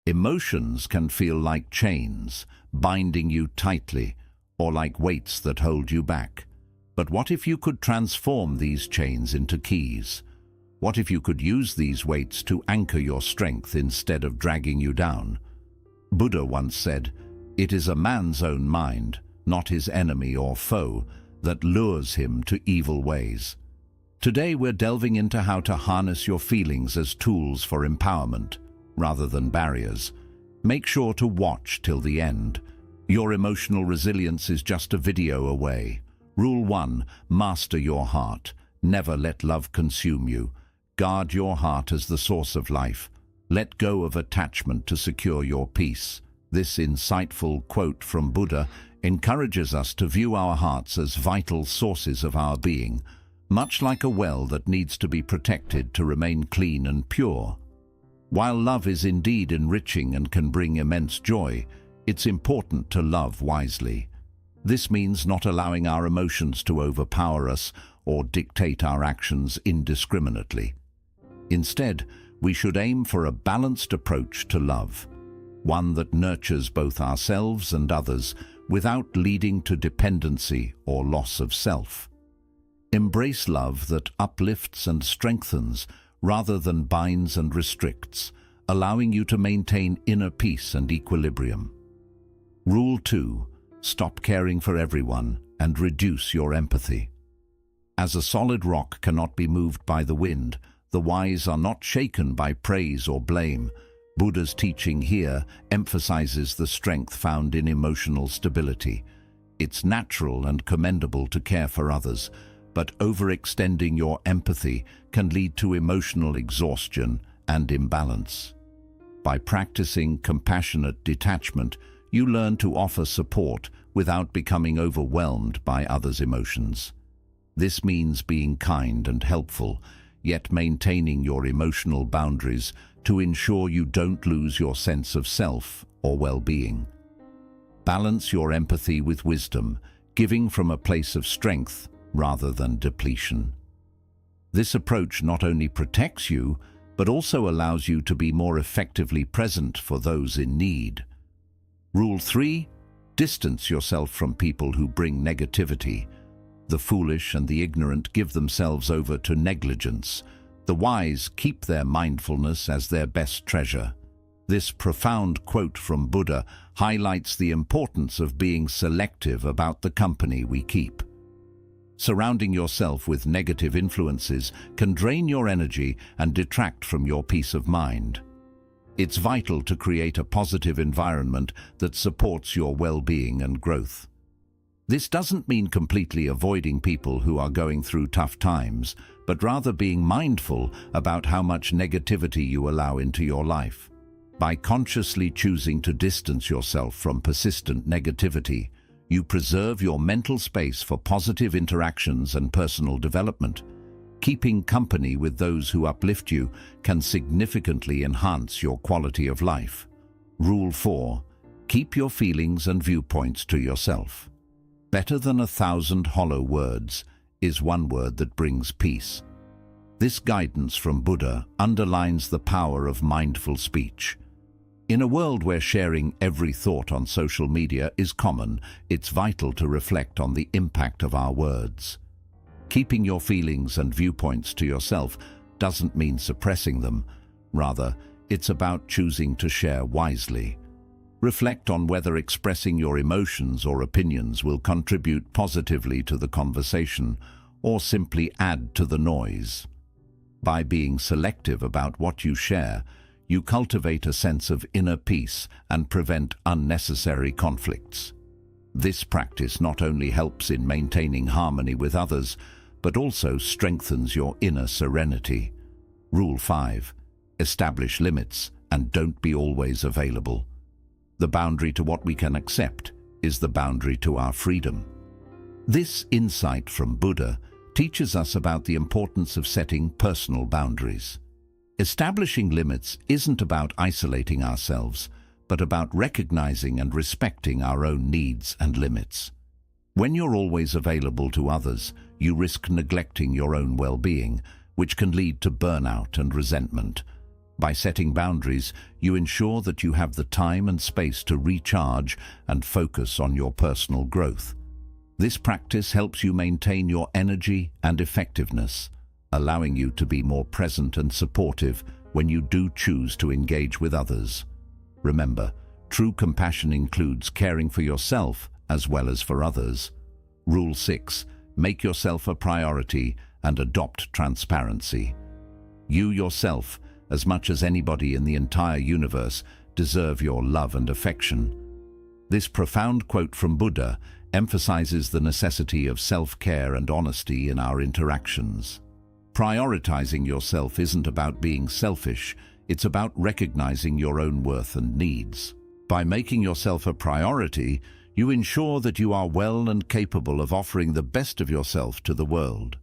Emotions can feel like chains, binding you tightly, or like weights that hold you back. But what if you could transform these chains into keys? What if you could use these weights to anchor your strength instead of dragging you down? Buddha once said, "It is a man's own mind, not his enemy or foe, that lures him to evil ways." Today we're delving into how to harness your feelings as tools for empowerment, rather than barriers. Make sure to watch till the end. Your emotional resilience is just a video away. Rule 1. Master your heart. Never let love consume you. Guard your heart as the source of life. Let go of attachment to secure your peace. This insightful quote from Buddha encourages us to view our hearts as vital sources of our being, much like a well that needs to be protected to remain clean and pure. While love is indeed enriching and can bring immense joy, it's important to love wisely. This means not allowing our emotions to overpower us or dictate our actions indiscriminately. Instead, we should aim for a balanced approach to love, one that nurtures both ourselves and others without leading to dependency or loss of self. Embrace love that uplifts and strengthens rather than binds and restricts, allowing you to maintain inner peace and equilibrium. Rule 2. Stop caring for everyone and reduce your empathy. As a solid rock cannot be moved by the wind, the wise are not shaken by praise or blame. Buddha's teaching here emphasizes the strength found in emotional stability. It's natural and commendable to care for others, but overextending your empathy can lead to emotional exhaustion and imbalance. By practicing compassionate detachment, you learn to offer support without becoming overwhelmed by others' emotions. This means being kind and helpful, yet maintaining your emotional boundaries to ensure you don't lose your sense of self or well-being. Balance your empathy with wisdom, giving from a place of strength rather than depletion. This approach not only protects you, but also allows you to be more effectively present for those in need. Rule 3. Distance yourself from people who bring negativity. The foolish and the ignorant give themselves over to negligence. The wise keep their mindfulness as their best treasure. This profound quote from Buddha highlights the importance of being selective about the company we keep. Surrounding yourself with negative influences can drain your energy and detract from your peace of mind. It's vital to create a positive environment that supports your well-being and growth. This doesn't mean completely avoiding people who are going through tough times, but rather being mindful about how much negativity you allow into your life. By consciously choosing to distance yourself from persistent negativity, you preserve your mental space for positive interactions and personal development. Keeping company with those who uplift you can significantly enhance your quality of life. Rule 4. Keep your feelings and viewpoints to yourself. Better than 1,000 hollow words is one word that brings peace. This guidance from Buddha underlines the power of mindful speech. In a world where sharing every thought on social media is common, it's vital to reflect on the impact of our words. Keeping your feelings and viewpoints to yourself doesn't mean suppressing them. Rather, it's about choosing to share wisely. Reflect on whether expressing your emotions or opinions will contribute positively to the conversation or simply add to the noise. By being selective about what you share, you cultivate a sense of inner peace and prevent unnecessary conflicts. This practice not only helps in maintaining harmony with others, but also strengthens your inner serenity. Rule 5. Establish limits and don't be always available. The boundary to what we can accept is the boundary to our freedom. This insight from Buddha teaches us about the importance of setting personal boundaries. Establishing limits isn't about isolating ourselves, but about recognizing and respecting our own needs and limits. When you're always available to others, you risk neglecting your own well-being, which can lead to burnout and resentment. By setting boundaries, you ensure that you have the time and space to recharge and focus on your personal growth. This practice helps you maintain your energy and effectiveness, allowing you to be more present and supportive when you do choose to engage with others. Remember, true compassion includes caring for yourself as well as for others. Rule 6. Make yourself a priority and adopt transparency. You yourself, as much as anybody in the entire universe, deserve your love and affection. This profound quote from Buddha emphasizes the necessity of self-care and honesty in our interactions. Prioritizing yourself isn't about being selfish, it's about recognizing your own worth and needs. By making yourself a priority, you ensure that you are well and capable of offering the best of yourself to the world.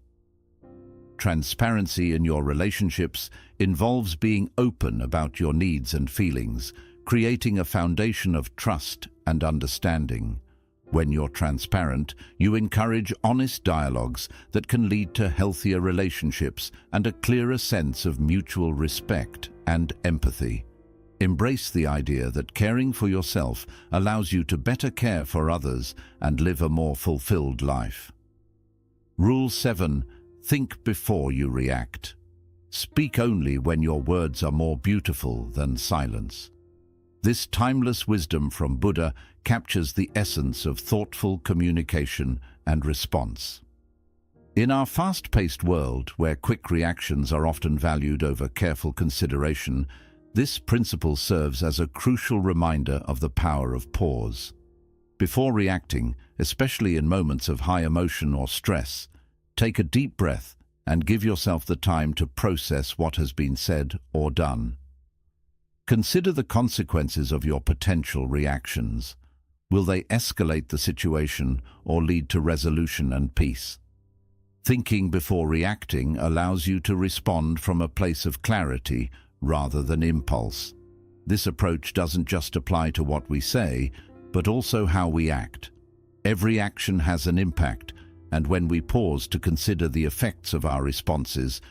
Transparency in your relationships involves being open about your needs and feelings, creating a foundation of trust and understanding. When you're transparent, you encourage honest dialogues that can lead to healthier relationships and a clearer sense of mutual respect and empathy. Embrace the idea that caring for yourself allows you to better care for others and live a more fulfilled life. Rule 7. Think before you react. Speak only when your words are more beautiful than silence. This timeless wisdom from Buddha captures the essence of thoughtful communication and response. In our fast-paced world, where quick reactions are often valued over careful consideration, this principle serves as a crucial reminder of the power of pause. Before reacting, especially in moments of high emotion or stress, take a deep breath and give yourself the time to process what has been said or done. Consider the consequences of your potential reactions. Will they escalate the situation or lead to resolution and peace? Thinking before reacting allows you to respond from a place of clarity rather than impulse. This approach doesn't just apply to what we say, but also how we act. Every action has an impact, and when we pause to consider the effects of our responses,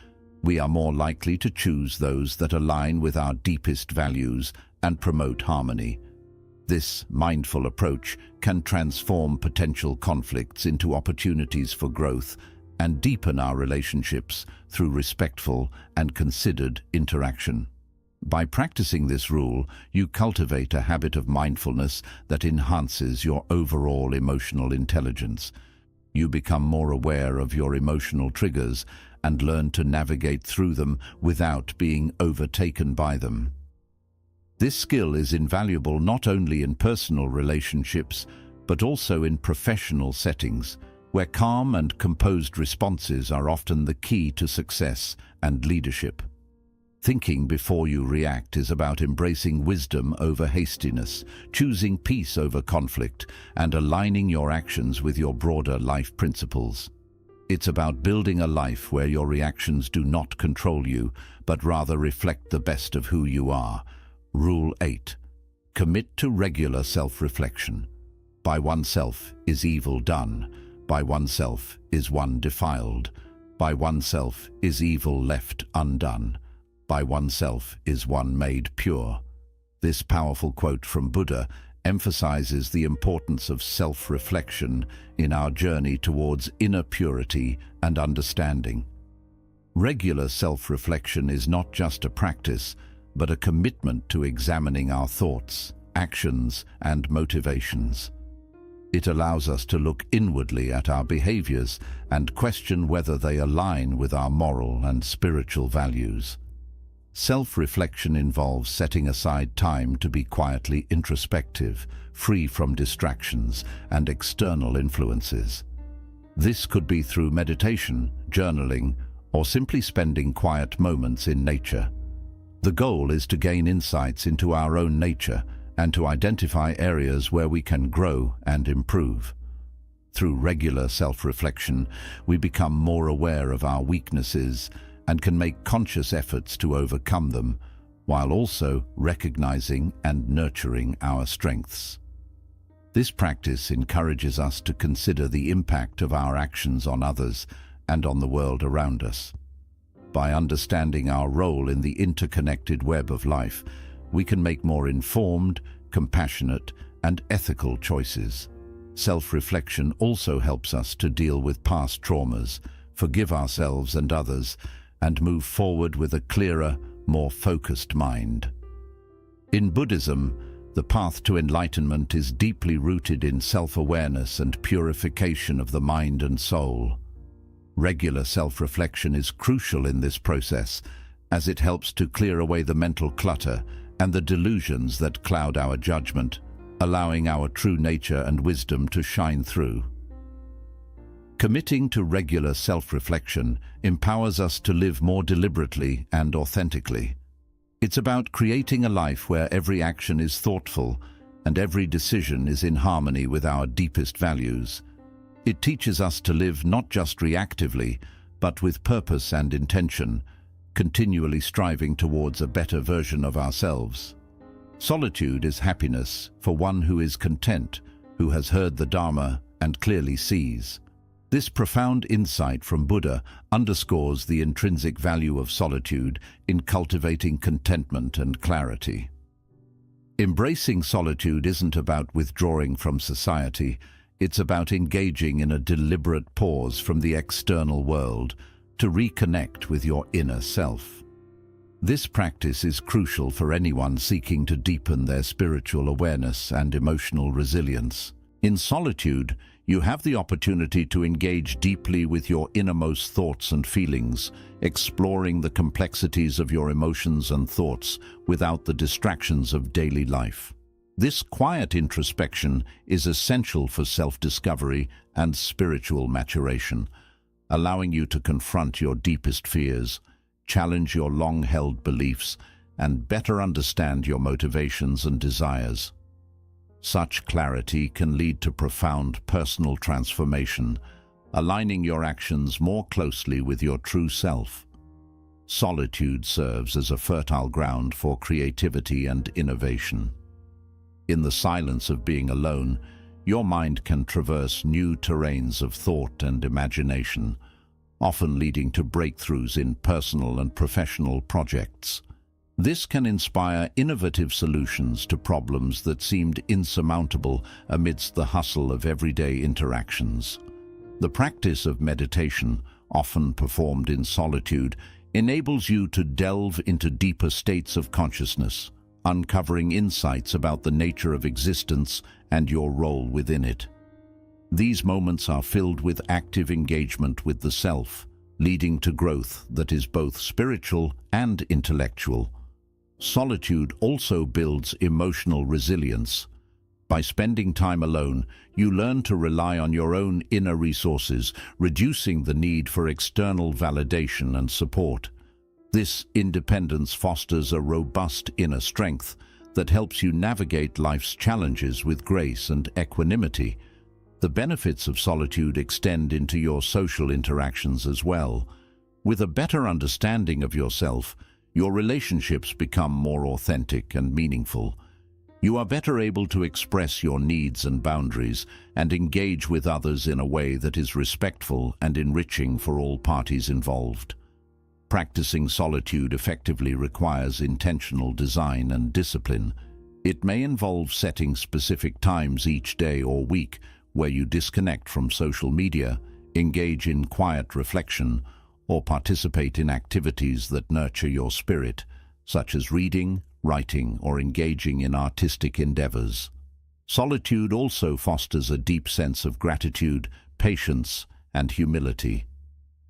we are more likely to choose those that align with our deepest values and promote harmony. This mindful approach can transform potential conflicts into opportunities for growth and deepen our relationships through respectful and considered interaction. By practicing this rule, you cultivate a habit of mindfulness that enhances your overall emotional intelligence. You become more aware of your emotional triggers and learn to navigate through them without being overtaken by them. This skill is invaluable not only in personal relationships, but also in professional settings, where calm and composed responses are often the key to success and leadership. Thinking before you react is about embracing wisdom over hastiness, choosing peace over conflict, and aligning your actions with your broader life principles. It's about building a life where your reactions do not control you, but rather reflect the best of who you are. Rule 8. Commit to regular self-reflection. By oneself is evil done. By oneself is one defiled. By oneself is evil left undone. By oneself is one made pure. This powerful quote from Buddha emphasizes the importance of self-reflection in our journey towards inner purity and understanding. Regular self-reflection is not just a practice, but a commitment to examining our thoughts, actions, and motivations. It allows us to look inwardly at our behaviors and question whether they align with our moral and spiritual values. Self-reflection involves setting aside time to be quietly introspective, free from distractions and external influences. This could be through meditation, journaling, or simply spending quiet moments in nature. The goal is to gain insights into our own nature and to identify areas where we can grow and improve. Through regular self-reflection, we become more aware of our weaknesses and can make conscious efforts to overcome them, while also recognizing and nurturing our strengths. This practice encourages us to consider the impact of our actions on others and on the world around us. by understanding our role in the interconnected web of life, we can make more informed, compassionate, and ethical choices. Self-reflection also helps us to deal with past traumas, forgive ourselves and others, and move forward with a clearer, more focused mind. In Buddhism, the path to enlightenment is deeply rooted in self-awareness and purification of the mind and soul. Regular self-reflection is crucial in this process, as it helps to clear away the mental clutter and the delusions that cloud our judgment, allowing our true nature and wisdom to shine through. Committing to regular self-reflection empowers us to live more deliberately and authentically. It's about creating a life where every action is thoughtful and every decision is in harmony with our deepest values. It teaches us to live not just reactively, but with purpose and intention, continually striving towards a better version of ourselves. Solitude is happiness for one who is content, who has heard the Dharma and clearly sees. This profound insight from Buddha underscores the intrinsic value of solitude in cultivating contentment and clarity. Embracing solitude isn't about withdrawing from society, it's about engaging in a deliberate pause from the external world to reconnect with your inner self. This practice is crucial for anyone seeking to deepen their spiritual awareness and emotional resilience. In solitude, you have the opportunity to engage deeply with your innermost thoughts and feelings, exploring the complexities of your emotions and thoughts without the distractions of daily life. This quiet introspection is essential for self-discovery and spiritual maturation, allowing you to confront your deepest fears, challenge your long-held beliefs, and better understand your motivations and desires. Such clarity can lead to profound personal transformation, aligning your actions more closely with your true self. Solitude serves as a fertile ground for creativity and innovation. In the silence of being alone, your mind can traverse new terrains of thought and imagination, often leading to breakthroughs in personal and professional projects. This can inspire innovative solutions to problems that seemed insurmountable amidst the hustle of everyday interactions. The practice of meditation, often performed in solitude, enables you to delve into deeper states of consciousness, uncovering insights about the nature of existence and your role within it. These moments are filled with active engagement with the self, leading to growth that is both spiritual and intellectual. Solitude also builds emotional resilience. By spending time alone, you learn to rely on your own inner resources, reducing the need for external validation and support. This independence fosters a robust inner strength that helps you navigate life's challenges with grace and equanimity. The benefits of solitude extend into your social interactions as well. With a better understanding of yourself, your relationships become more authentic and meaningful. You are better able to express your needs and boundaries and engage with others in a way that is respectful and enriching for all parties involved. Practicing solitude effectively requires intentional design and discipline. It may involve setting specific times each day or week where you disconnect from social media, engage in quiet reflection, or participate in activities that nurture your spirit, such as reading, writing, or engaging in artistic endeavors. Solitude also fosters a deep sense of gratitude, patience, and humility.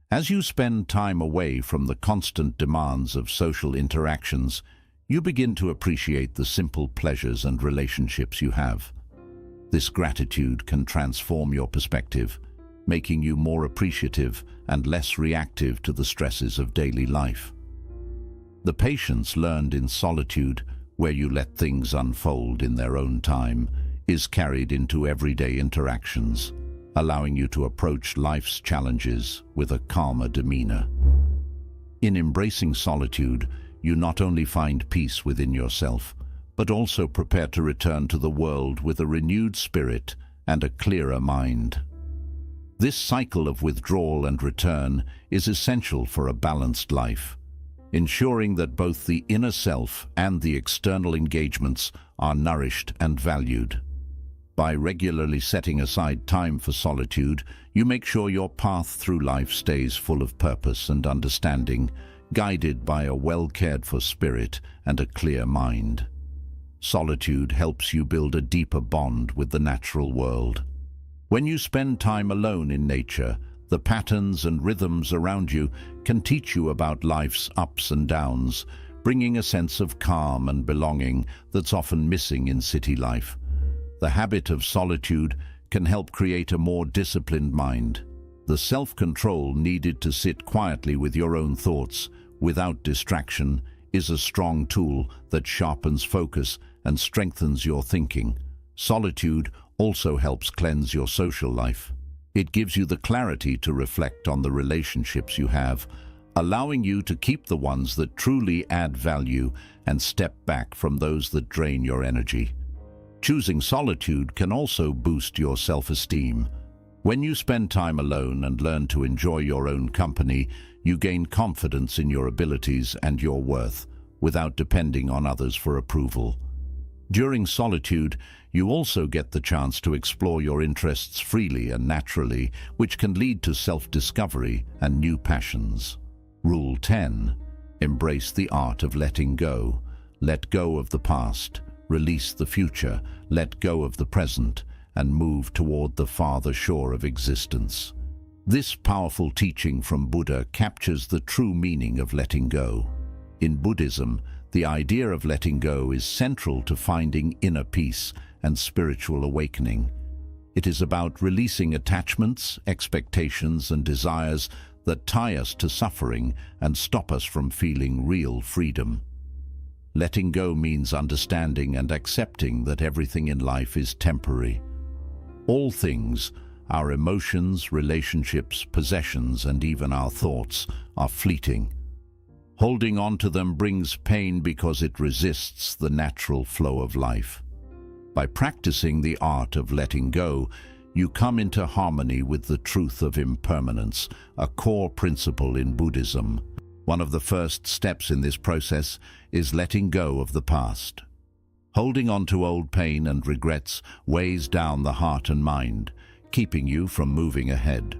As you spend time away from the constant demands of social interactions, you begin to appreciate the simple pleasures and relationships you have. This gratitude can transform your perspective, making you more appreciative and less reactive to the stresses of daily life. The patience learned in solitude, where you let things unfold in their own time, is carried into everyday interactions, allowing you to approach life's challenges with a calmer demeanor. In embracing solitude, you not only find peace within yourself, but also prepare to return to the world with a renewed spirit and a clearer mind. This cycle of withdrawal and return is essential for a balanced life, ensuring that both the inner self and the external engagements are nourished and valued. By regularly setting aside time for solitude, you make sure your path through life stays full of purpose and understanding, guided by a well-cared-for spirit and a clear mind. Solitude helps you build a deeper bond with the natural world. When you spend time alone in nature, the patterns and rhythms around you can teach you about life's ups and downs, bringing a sense of calm and belonging that's often missing in city life. The habit of solitude can help create a more disciplined mind. The self-control needed to sit quietly with your own thoughts, without distraction, is a strong tool that sharpens focus and strengthens your thinking. Solitude also helps cleanse your social life. It gives you the clarity to reflect on the relationships you have, allowing you to keep the ones that truly add value and step back from those that drain your energy. Choosing solitude can also boost your self-esteem. When you spend time alone and learn to enjoy your own company, you gain confidence in your abilities and your worth, without depending on others for approval. During solitude, you also get the chance to explore your interests freely and naturally, which can lead to self-discovery and new passions. Rule 10. Embrace the art of letting go. Let go of the past, release the future, let go of the present, and move toward the farther shore of existence. This powerful teaching from Buddha captures the true meaning of letting go. In Buddhism, the idea of letting go is central to finding inner peace and spiritual awakening. It is about releasing attachments, expectations, and desires that tie us to suffering and stop us from feeling real freedom. Letting go means understanding and accepting that everything in life is temporary. All things, our emotions, relationships, possessions, and even our thoughts, are fleeting. Holding on to them brings pain because it resists the natural flow of life. By practicing the art of letting go, you come into harmony with the truth of impermanence, a core principle in Buddhism. One of the first steps in this process is letting go of the past. Holding on to old pain and regrets weighs down the heart and mind, keeping you from moving ahead.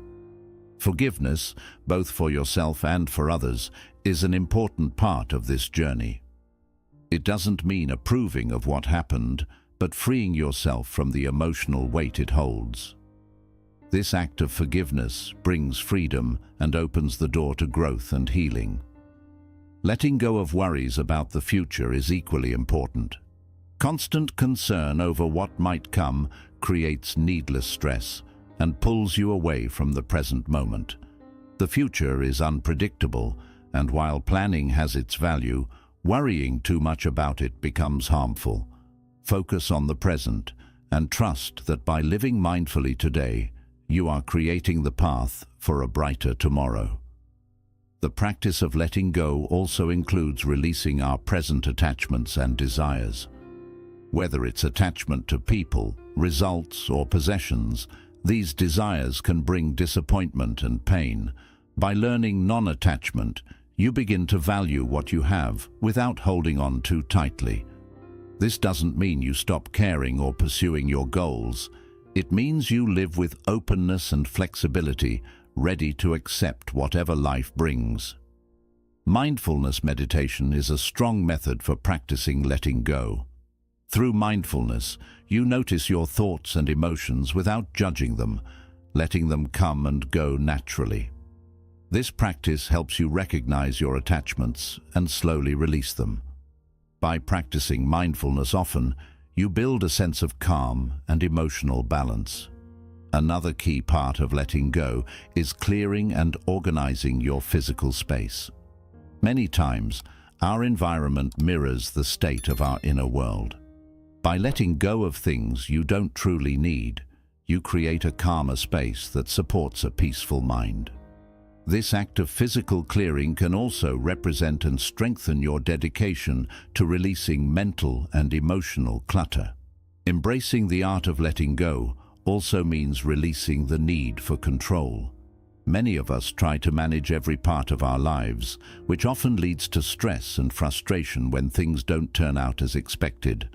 Forgiveness, both for yourself and for others, is an important part of this journey. It doesn't mean approving of what happened, but freeing yourself from the emotional weight it holds. This act of forgiveness brings freedom and opens the door to growth and healing. Letting go of worries about the future is equally important. Constant concern over what might come creates needless stress and pulls you away from the present moment. The future is unpredictable, and while planning has its value, worrying too much about it becomes harmful. Focus on the present and trust that by living mindfully today, you are creating the path for a brighter tomorrow. The practice of letting go also includes releasing our present attachments and desires. Whether it's attachment to people, results, or possessions, these desires can bring disappointment and pain. By learning non-attachment, you begin to value what you have without holding on too tightly. This doesn't mean you stop caring or pursuing your goals. It means you live with openness and flexibility, ready to accept whatever life brings. Mindfulness meditation is a strong method for practicing letting go. Through mindfulness, you notice your thoughts and emotions without judging them, letting them come and go naturally. This practice helps you recognize your attachments and slowly release them. By practicing mindfulness often, you build a sense of calm and emotional balance. Another key part of letting go is clearing and organizing your physical space. Many times, our environment mirrors the state of our inner world. By letting go of things you don't truly need, you create a calmer space that supports a peaceful mind. This act of physical clearing can also represent and strengthen your dedication to releasing mental and emotional clutter. Embracing the art of letting go also means releasing the need for control. Many of us try to manage every part of our lives, which often leads to stress and frustration when things don't turn out as expected.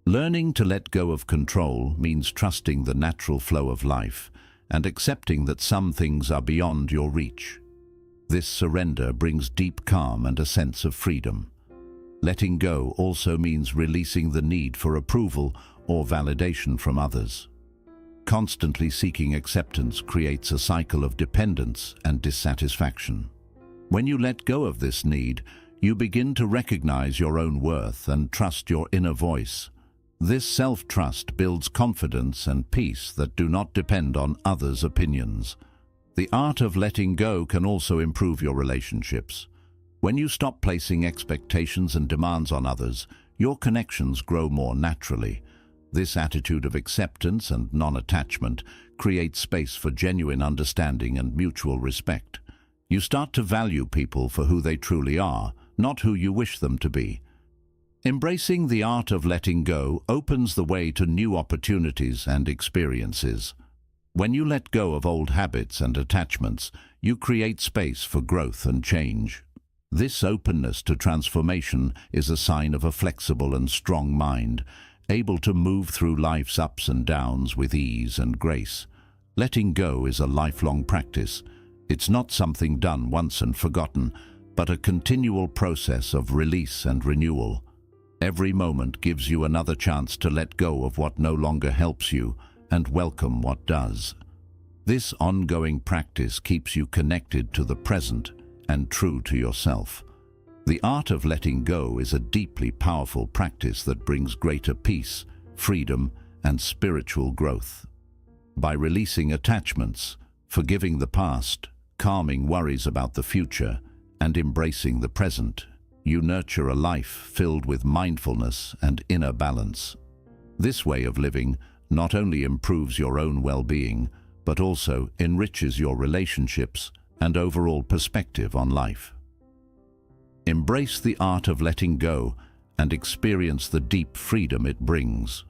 Learning to let go of control means trusting the natural flow of life and accepting that some things are beyond your reach. This surrender brings deep calm and a sense of freedom. Letting go also means releasing the need for approval or validation from others. Constantly seeking acceptance creates a cycle of dependence and dissatisfaction. When you let go of this need, you begin to recognize your own worth and trust your inner voice. This self-trust builds confidence and peace that do not depend on others' opinions. The art of letting go can also improve your relationships. When you stop placing expectations and demands on others, your connections grow more naturally. This attitude of acceptance and non-attachment creates space for genuine understanding and mutual respect. You start to value people for who they truly are, not who you wish them to be. Embracing the art of letting go opens the way to new opportunities and experiences. When you let go of old habits and attachments, you create space for growth and change. This openness to transformation is a sign of a flexible and strong mind, able to move through life's ups and downs with ease and grace. Letting go is a lifelong practice. It's not something done once and forgotten, but a continual process of release and renewal. Every moment gives you another chance to let go of what no longer helps you and welcome what does. This ongoing practice keeps you connected to the present and true to yourself. The art of letting go is a deeply powerful practice that brings greater peace, freedom, and spiritual growth. By releasing attachments, forgiving the past, calming worries about the future, and embracing the present, you nurture a life filled with mindfulness and inner balance. This way of living not only improves your own well-being, but also enriches your relationships and overall perspective on life. Embrace the art of letting go and experience the deep freedom it brings.